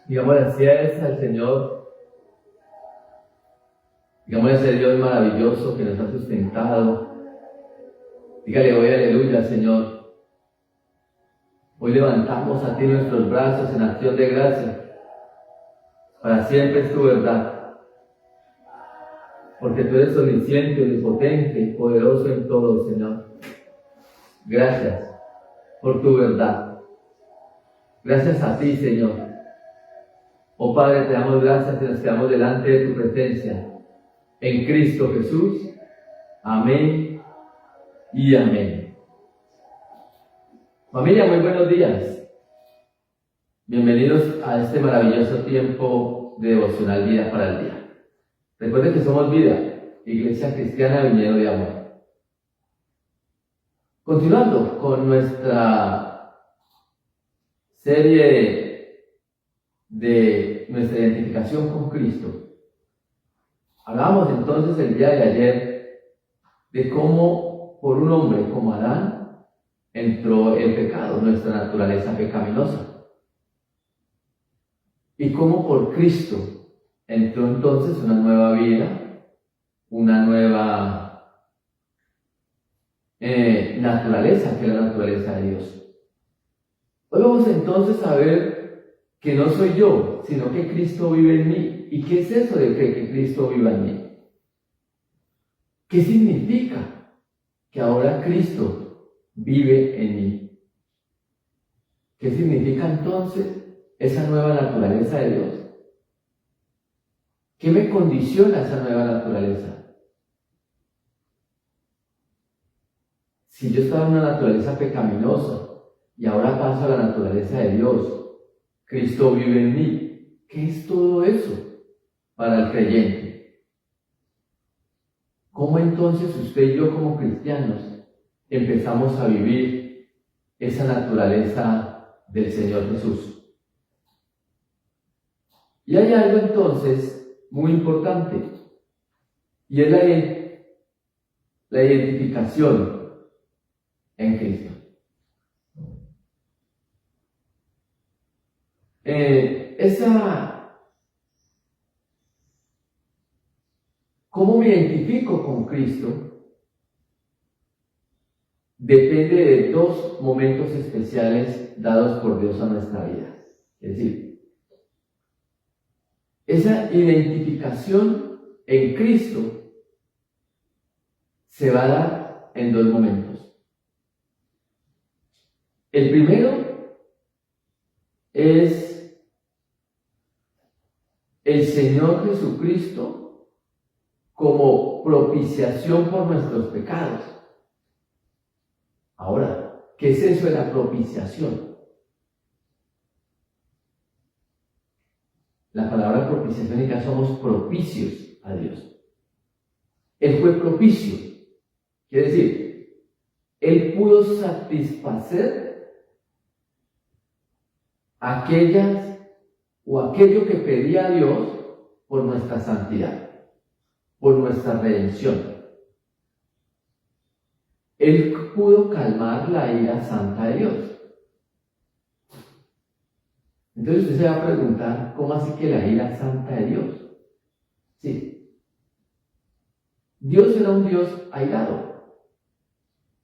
Digamos gracias al Señor, digamos a ese Dios maravilloso que nos ha sustentado. Dígale hoy aleluya al Señor. Hoy levantamos a ti nuestros brazos en acción de gracia. Para siempre es tu verdad, porque tú eres omnisciente, omnipotente, poderoso en todo, Señor. Gracias por tu verdad. Gracias a ti, Señor. Oh Padre, te damos gracias y nos quedamos delante de tu presencia. En Cristo Jesús. Amén y amén. Familia, muy buenos días. Bienvenidos a este maravilloso tiempo de devocional Vida para el Día. Recuerden que somos Vida, Iglesia Cristiana Viñedo de Amor. Continuando con nuestra serie de nuestra identificación con Cristo. Hablábamos entonces el día de ayer de cómo por un hombre como Adán entró el pecado, nuestra naturaleza pecaminosa. Y cómo por Cristo entró entonces una nueva vida, una nueva naturaleza, que es la naturaleza de Dios. Hoy vamos entonces a ver que no soy yo, sino que Cristo vive en mí. ¿Y qué es eso de que Cristo viva en mí? ¿Qué significa que ahora Cristo vive en mí? ¿Qué significa entonces esa nueva naturaleza de Dios? ¿Qué me condiciona esa nueva naturaleza? Si yo estaba en una naturaleza pecaminosa y ahora paso a la naturaleza de Dios, Cristo vive en mí. ¿Qué es todo eso para el creyente? ¿Cómo entonces usted y yo como cristianos empezamos a vivir esa naturaleza del Señor Jesús? Y hay algo entonces muy importante, y es la identificación en Cristo. ¿Cómo me identifico con Cristo? Depende de dos momentos especiales dados por Dios a nuestra vida. Es decir, esa identificación en Cristo se va a dar en dos momentos. El primero es el Señor Jesucristo como propiciación por nuestros pecados. Ahora, ¿qué es eso de la propiciación? La palabra propiciación indica que somos propicios a Dios. Él fue propicio. Quiere decir, Él pudo satisfacer aquello que pedía a Dios por nuestra santidad, por nuestra redención. Él pudo calmar la ira santa de Dios. Entonces usted se va a preguntar, ¿cómo así que la ira santa de Dios? Sí. Dios era un Dios airado.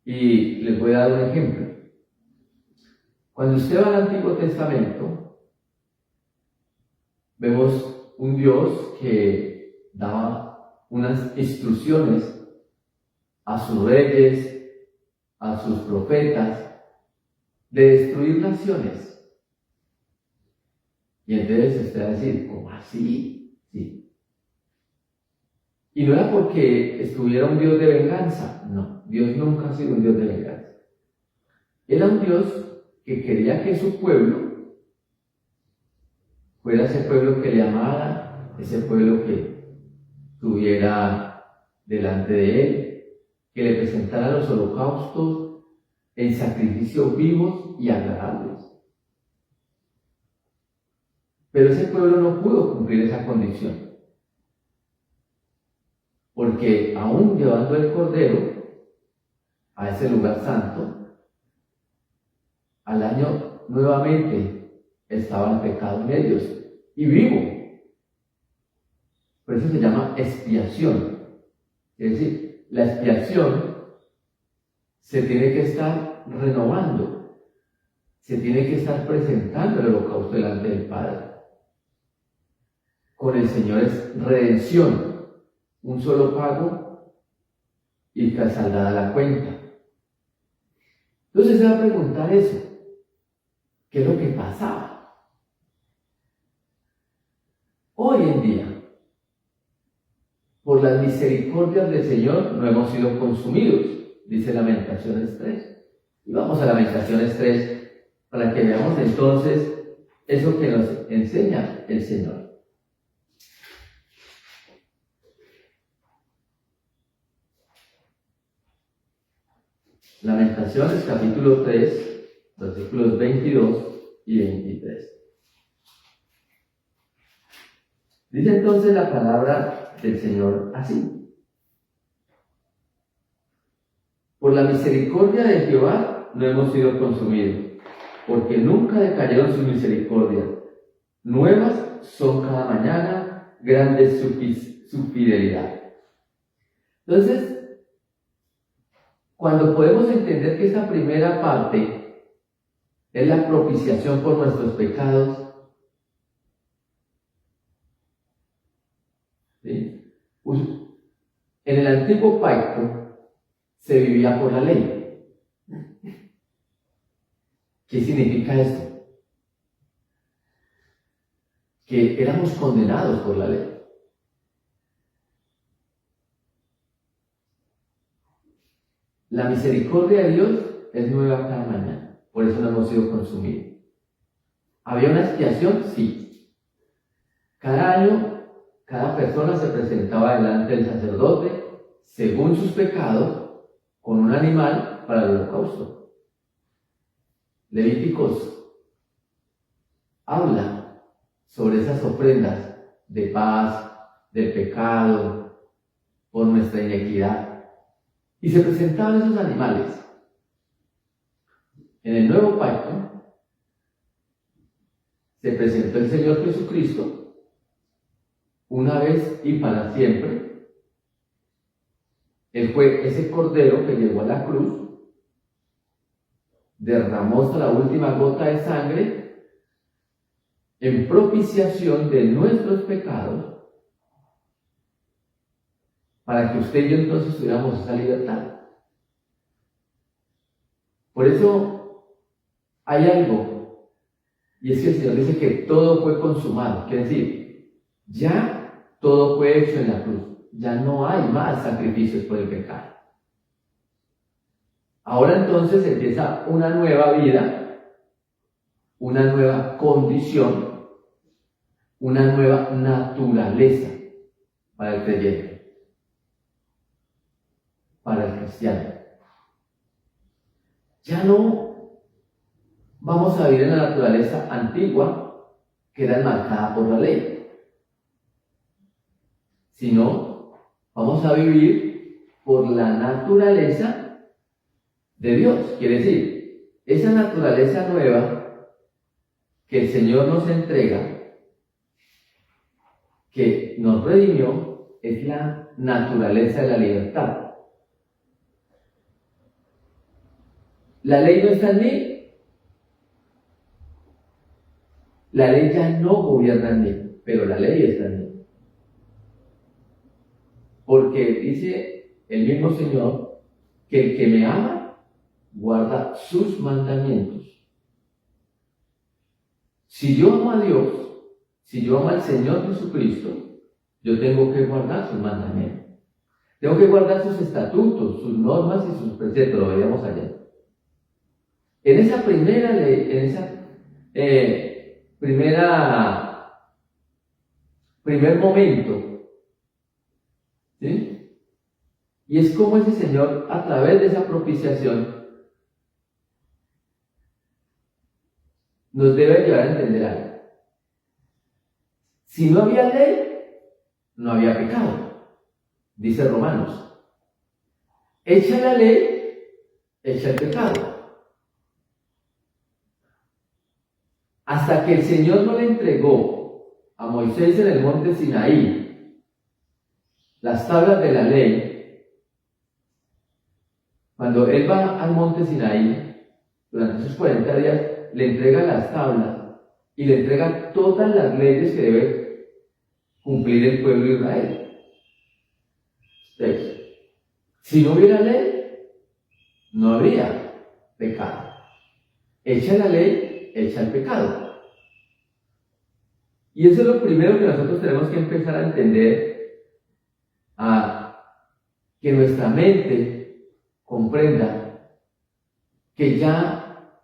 Y les voy a dar un ejemplo. Cuando usted va al Antiguo Testamento, vemos un Dios que daba unas instrucciones a sus reyes, a sus profetas, de destruir naciones. Y entonces usted va a decir, ¿cómo así? Sí. Y no era porque estuviera un Dios de venganza, no, Dios nunca ha sido un Dios de venganza. Era un Dios que quería que su pueblo fuera ese pueblo que le amara, ese pueblo que estuviera delante de él, que le presentara los holocaustos en sacrificios vivos y agradables. Pero ese pueblo no pudo cumplir esa condición, porque aún llevando el cordero a ese lugar santo, al año nuevamente estaba en pecado en ellos y vivo. Por eso se llama expiación. Es decir, la expiación se tiene que estar renovando, se tiene que estar presentando el holocausto delante del Padre. Con el Señor es redención, un solo pago y saldada la cuenta. Entonces se va a preguntar eso, ¿qué es lo que pasaba? Hoy en día, por las misericordias del Señor no hemos sido consumidos, dice Lamentaciones 3. Y vamos a Lamentaciones 3 para que veamos entonces eso que nos enseña el Señor. Lamentaciones capítulo 3, versículos 22 y 23. Dice entonces la palabra del Señor así: por la misericordia de Jehová no hemos sido consumidos, porque nunca decayeron sus misericordias. Nuevas son cada mañana, grande es su fidelidad. Entonces, cuando podemos entender que esta primera parte es la propiciación por nuestros pecados, ¿sí? En el antiguo pacto se vivía por la ley. ¿Qué significa esto? Que éramos condenados por la ley. La misericordia de Dios es nueva cada mañana, por eso no hemos sido consumidos. ¿Había una expiación? Sí. Cada año, cada persona se presentaba delante del sacerdote, según sus pecados, con un animal para el holocausto. Levíticos habla sobre esas ofrendas de paz, del pecado, por nuestra inequidad. Y se presentaban esos animales. En el nuevo pacto se presentó el Señor Jesucristo una vez y para siempre. Él fue ese cordero que llegó a la cruz, derramó hasta la última gota de sangre en propiciación de nuestros pecados, para que usted y yo entonces tuviéramos esa libertad. Por eso hay algo, y es que el Señor dice que todo fue consumado, quiere decir, ya todo fue hecho en la cruz, ya no hay más sacrificios por el pecado. Ahora entonces empieza una nueva vida, una nueva condición, una nueva naturaleza para el creyente, para el cristiano. Ya no vamos a vivir en la naturaleza antigua que era marcada por la ley, sino vamos a vivir por la naturaleza de Dios. Quiere decir, esa naturaleza nueva que el Señor nos entrega, que nos redimió, es la naturaleza de la libertad. La ley no está en mí, la ley ya no gobierna en mí, pero la ley está en mí. Porque dice el mismo Señor que el que me ama guarda sus mandamientos. Si yo amo a Dios, si yo amo al Señor Jesucristo, yo tengo que guardar sus mandamientos. Tengo que guardar sus estatutos, sus normas y sus preceptos, lo veíamos ayer. En esa primera ley, en esa primer momento, ¿sí? Y es como ese Señor, a través de esa propiciación, nos debe llevar a entender algo. Si no había ley, no había pecado, dice Romanos. Echa la ley, echa el pecado. hasta que el Señor no le entregó a Moisés en el monte Sinaí las tablas de la ley. Cuando él va al monte Sinaí, durante esos 40 días, le entrega las tablas y le entrega todas las leyes que debe cumplir el pueblo de Israel. Entonces, si no hubiera ley, no habría pecado. Hecha la ley, hecha el pecado. Y eso es lo primero que nosotros tenemos que empezar a entender, a que nuestra mente comprenda que ya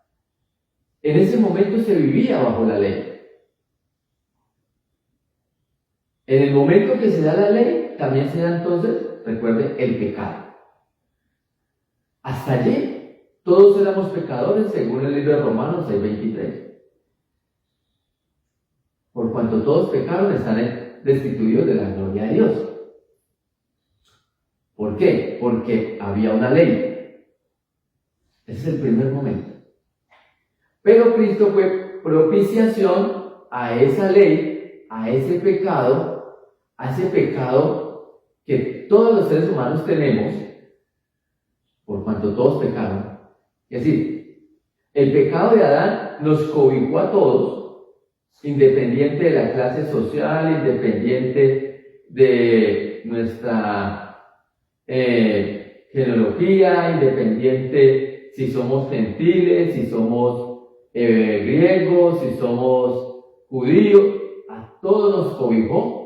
en ese momento se vivía bajo la ley. En el momento que se da la ley, también se da entonces, recuerde, el pecado. Hasta allí, todos éramos pecadores según el libro de Romanos 6:23. Por cuanto todos pecaron, están destituidos de la gloria de Dios. ¿Por qué? Porque había una ley. Ese es el primer momento. Pero Cristo fue propiciación a esa ley, a ese pecado que todos los seres humanos tenemos, por cuanto todos pecaron. Es decir, el pecado de Adán nos cobijó a todos, independiente de la clase social, independiente de nuestra genealogía, independiente si somos gentiles, si somos griegos, si somos judíos, a todos nos cobijó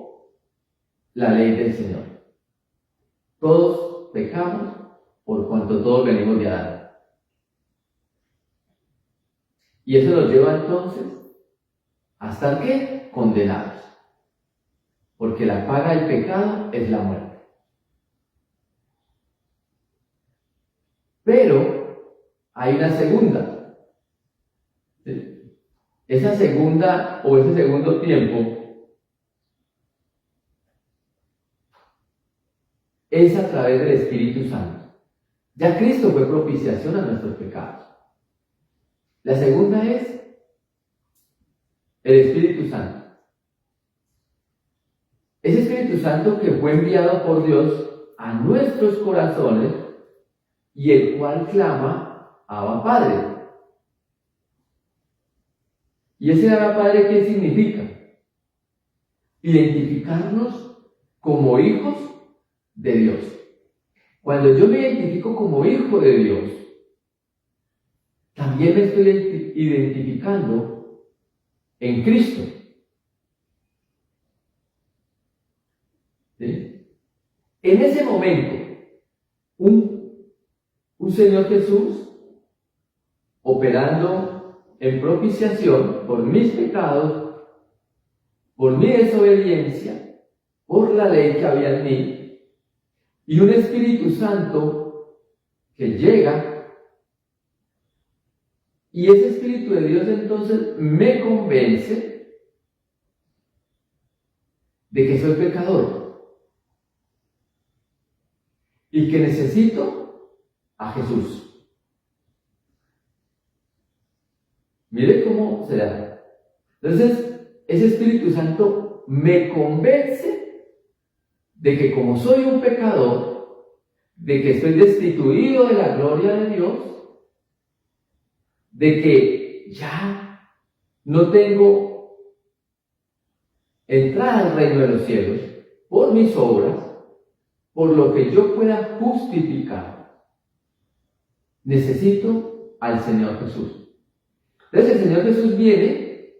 la ley del Señor. Todos pecamos por cuanto todos venimos de Adán. Y eso nos lleva entonces a estar ¿qué? Condenados. Porque la paga del pecado es la muerte. Pero hay una segunda. Esa segunda o ese segundo tiempo es a través del Espíritu Santo. Ya Cristo fue propiciación a nuestros pecados. La segunda es el Espíritu Santo. Ese Espíritu Santo que fue enviado por Dios a nuestros corazones y el cual clama Abba Padre. ¿Y ese Abba Padre qué significa? Identificarnos como hijos de Dios. Cuando yo me identifico como hijo de Dios, también me estoy identificando en Cristo. ¿Sí? En ese momento, un Señor Jesús operando en propiciación por mis pecados, por mi desobediencia, por la ley que había en mí, y un Espíritu Santo que llega. Y ese Espíritu de Dios entonces me convence de que soy pecador y que necesito a Jesús. Mire cómo se da. Entonces, ese Espíritu Santo me convence de que como soy un pecador, de que estoy destituido de la gloria de Dios, de que ya no tengo entrada al reino de los cielos por mis obras, por lo que yo pueda justificar. Necesito al Señor Jesús. Entonces el Señor Jesús viene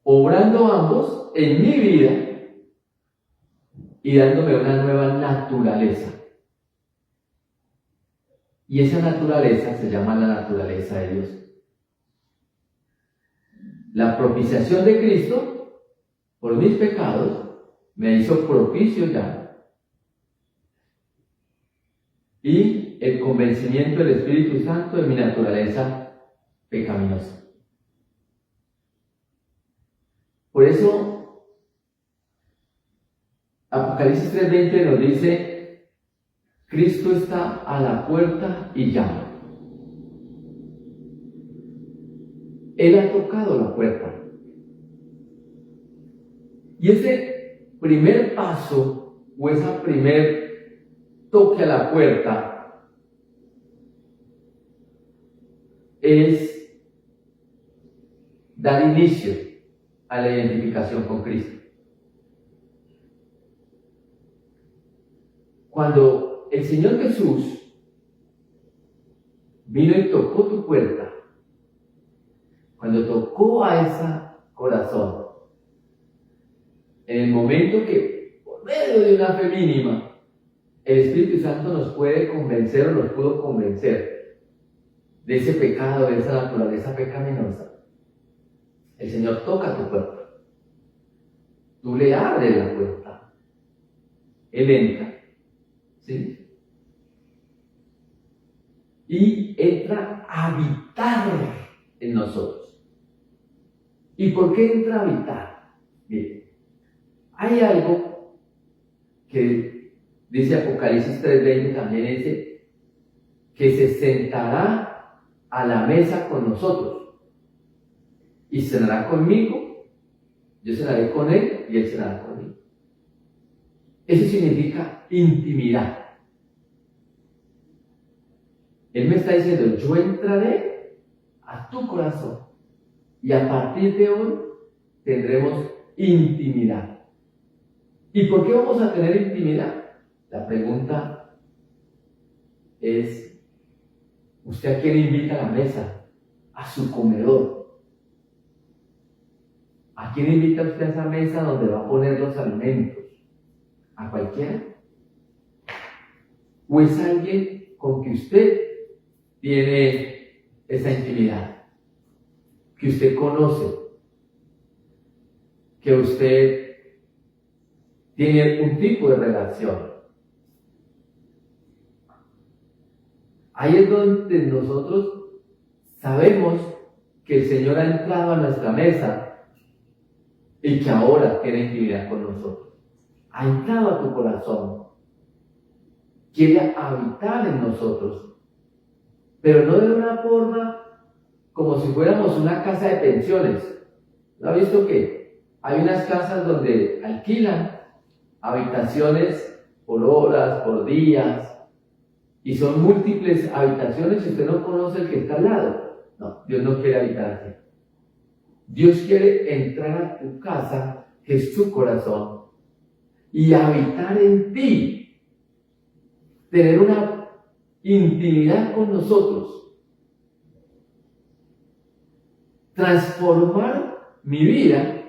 obrando ambos en mi vida y dándome una nueva naturaleza. Y esa naturaleza se llama la naturaleza de Dios. La propiciación de Cristo por mis pecados me hizo propicio ya. Y el convencimiento del Espíritu Santo de mi naturaleza pecaminosa. Por eso, Apocalipsis 3:20 nos dice: Cristo está a la puerta y llama. Él ha tocado la puerta. Y ese primer paso o ese primer toque a la puerta es dar inicio a la identificación con Cristo. Cuando el Señor Jesús vino y tocó tu puerta, cuando tocó a ese corazón, en el momento que, por medio de una fe mínima, el Espíritu Santo nos puede convencer o nos pudo convencer de ese pecado, de esa naturaleza pecaminosa, el Señor toca tu puerta. Tú le abres la puerta. Él entra. ¿Sí? Y entra a habitar en nosotros. ¿Y por qué entra a habitar? Bien, hay algo que dice Apocalipsis 3:20, también dice que se sentará a la mesa con nosotros y cenará conmigo, yo cenaré con él y él cenará conmigo. Eso significa intimidad. Él me está diciendo, yo entraré a tu corazón y a partir de hoy tendremos intimidad. ¿Y por qué vamos a tener intimidad? La pregunta es, ¿usted a quién invita a la mesa? A su comedor. ¿A quién invita usted a esa mesa donde va a poner los alimentos? ¿A cualquiera? ¿O es alguien con que usted tiene esa intimidad? Que usted conoce, que usted tiene un tipo de relación. Ahí es donde nosotros sabemos que el Señor ha entrado a nuestra mesa y que ahora tiene intimidad con nosotros. Ha entrado a tu corazón, quiere habitar en nosotros, pero no de una forma como si fuéramos una casa de pensiones. ¿No ha visto que hay unas casas donde alquilan habitaciones por horas, por días, y son múltiples habitaciones y usted no conoce el que está al lado? No, Dios no quiere habitar aquí. Dios quiere entrar a tu casa, que es tu corazón, y habitar en ti, tener una intimidad con nosotros, transformar mi vida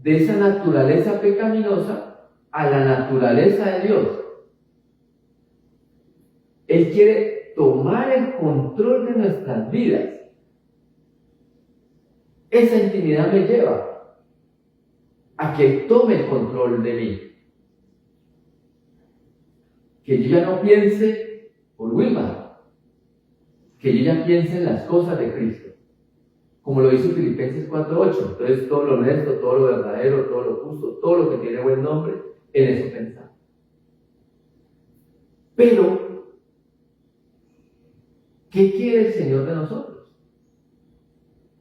de esa naturaleza pecaminosa a la naturaleza de Dios. Él quiere tomar el control de nuestras vidas. Esa intimidad me lleva a que Él tome el control de mí. Que yo ya no piense por Wilma, que yo ya piense en las cosas de Cristo. Como lo dice Filipenses 4:8. Entonces, todo lo honesto, todo lo verdadero, todo lo justo, todo lo que tiene buen nombre, en eso pensar. Pero, ¿qué quiere el Señor de nosotros?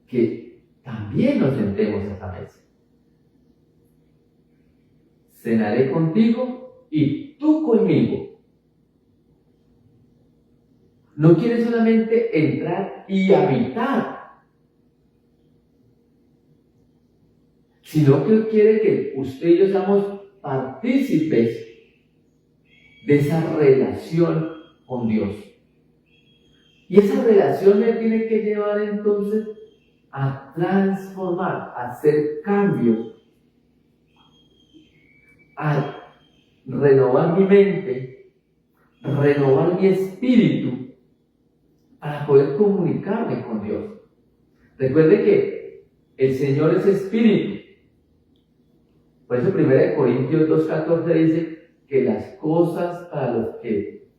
Que también nos sentemos a esa mesa. Cenaré contigo y tú conmigo. No quiere solamente entrar y habitar, sino que quiere que usted y yo seamos partícipes de esa relación con Dios. Y esa relación me tiene que llevar entonces a transformar, a hacer cambios, a renovar mi mente, renovar mi espíritu para poder comunicarme con Dios. Recuerde que el Señor es espíritu. Por eso 1 Corintios 2:14 dice que las cosas para los que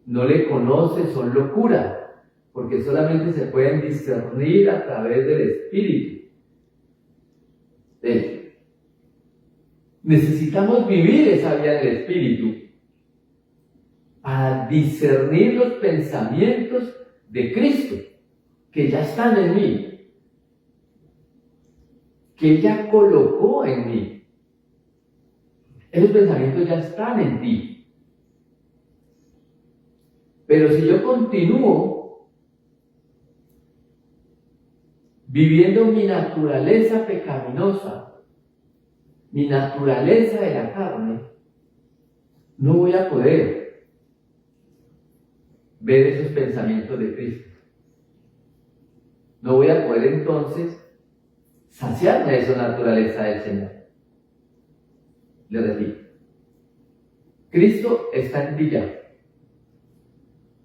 no le conocen son locura, porque solamente se pueden discernir a través del Espíritu. Necesitamos vivir esa vida del Espíritu para discernir los pensamientos de Cristo, que ya están en mí. que Él ya colocó en mí. Esos pensamientos ya están en ti. Pero si yo continúo viviendo mi naturaleza pecaminosa, mi naturaleza de la carne, no voy a poder ver esos pensamientos de Cristo. No voy a poder entonces saciarme de esa naturaleza del Señor. Le repito, Cristo está en ti ya.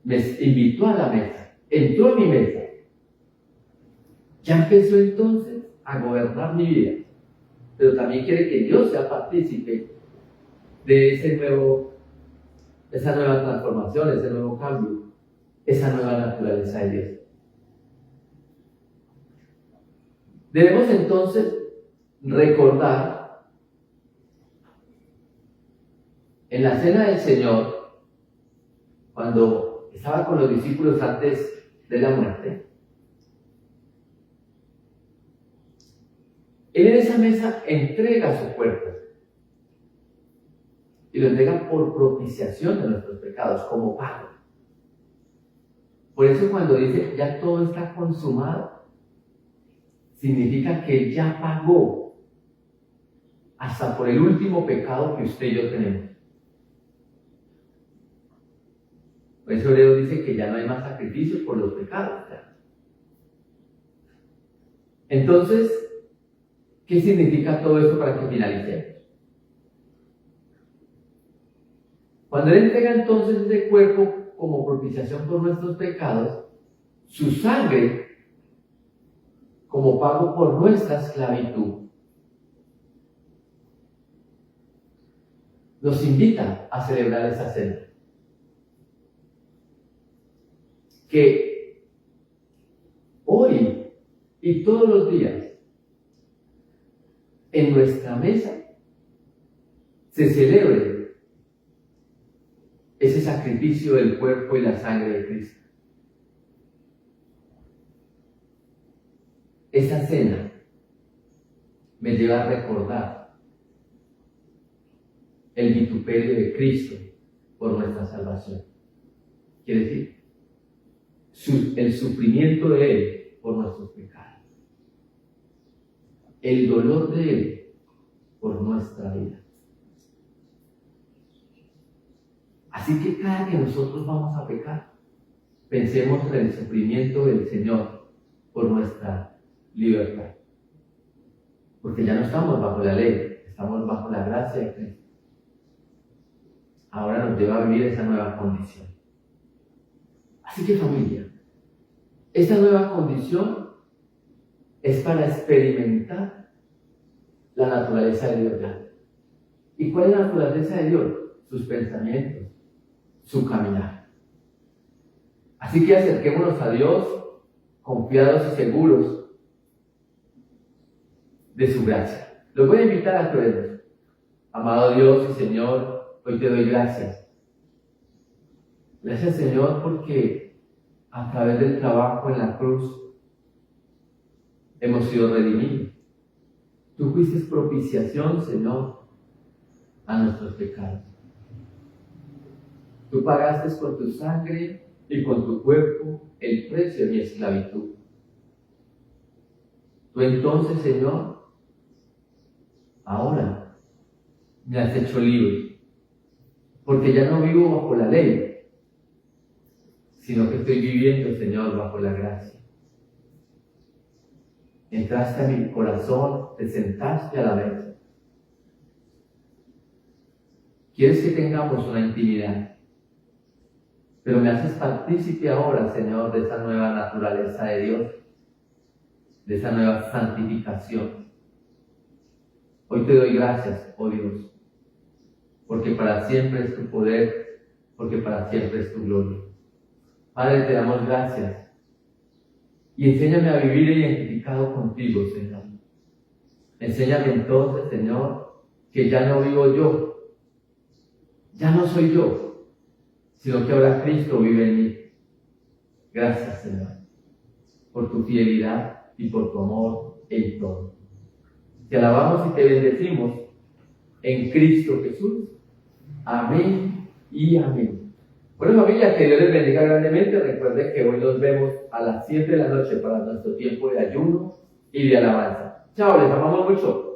Me invitó a la mesa, entró en mi mesa. Ya empezó entonces a gobernar mi vida. Pero también quiere que yo sea partícipe de esa nueva transformación, ese nuevo cambio, esa nueva naturaleza de Dios. Debemos entonces recordar en la cena del Señor, cuando estaba con los discípulos antes de la muerte, Él en esa mesa entrega su cuerpo y lo entrega por propiciación de nuestros pecados, como pago. Por eso cuando dice ya todo está consumado, significa que Él ya pagó hasta por el último pecado que usted y yo tenemos. Por eso Hebreo dice que ya no hay más sacrificios por los pecados. Entonces, ¿qué significa todo esto para que finalicemos? Cuando Él entrega entonces ese cuerpo como propiciación por nuestros pecados, su sangre como pago por nuestra esclavitud, nos invita a celebrar esa cena. Que hoy y todos los días en nuestra mesa se celebre ese sacrificio del cuerpo y la sangre de Cristo. Esa cena me lleva a recordar el vituperio de Cristo por nuestra salvación. Quiere decir, el sufrimiento de Él por nuestros pecados. El dolor de Él por nuestra vida. Así que cada que nosotros vamos a pecar, pensemos en el sufrimiento del Señor por nuestra libertad. Porque ya no estamos bajo la ley, estamos bajo la gracia de Cristo. Ahora nos lleva a vivir esa nueva condición. Así que familia, esta nueva condición es para experimentar la naturaleza de Dios ya. ¿Y cuál es la naturaleza de Dios? Sus pensamientos, su caminar. Así que acerquémonos a Dios confiados y seguros de su gracia. Los voy a invitar a que oremos. Amado Dios y Señor, hoy te doy gracias. Gracias, Señor, porque a través del trabajo en la cruz hemos sido redimidos. Tú fuiste propiciación, Señor, a nuestros pecados. Tú pagaste con tu sangre y con tu cuerpo el precio de mi esclavitud. Tú entonces, Señor, ahora me has hecho libre, porque ya no vivo bajo la ley, sino que estoy viviendo, Señor, bajo la gracia. Entraste a mi corazón, te sentaste a la mesa. Quieres que tengamos una intimidad, pero me haces partícipe ahora, Señor, de esa nueva naturaleza de Dios, de esa nueva santificación. Hoy te doy gracias, oh Dios, porque para siempre es tu poder, porque para siempre es tu gloria. Padre, te damos gracias y enséñame a vivir identificado contigo, Señor. Enséñame entonces, Señor, que ya no vivo yo, ya no soy yo, sino que ahora Cristo vive en mí. Gracias, Señor, por tu fidelidad y por tu amor en todo. Te alabamos y te bendecimos en Cristo Jesús. Amén y amén. Bueno, familia, que Dios les bendiga grandemente. Recuerden que hoy nos vemos a las 7 de la noche para nuestro tiempo de ayuno y de alabanza. Chao, les amamos mucho.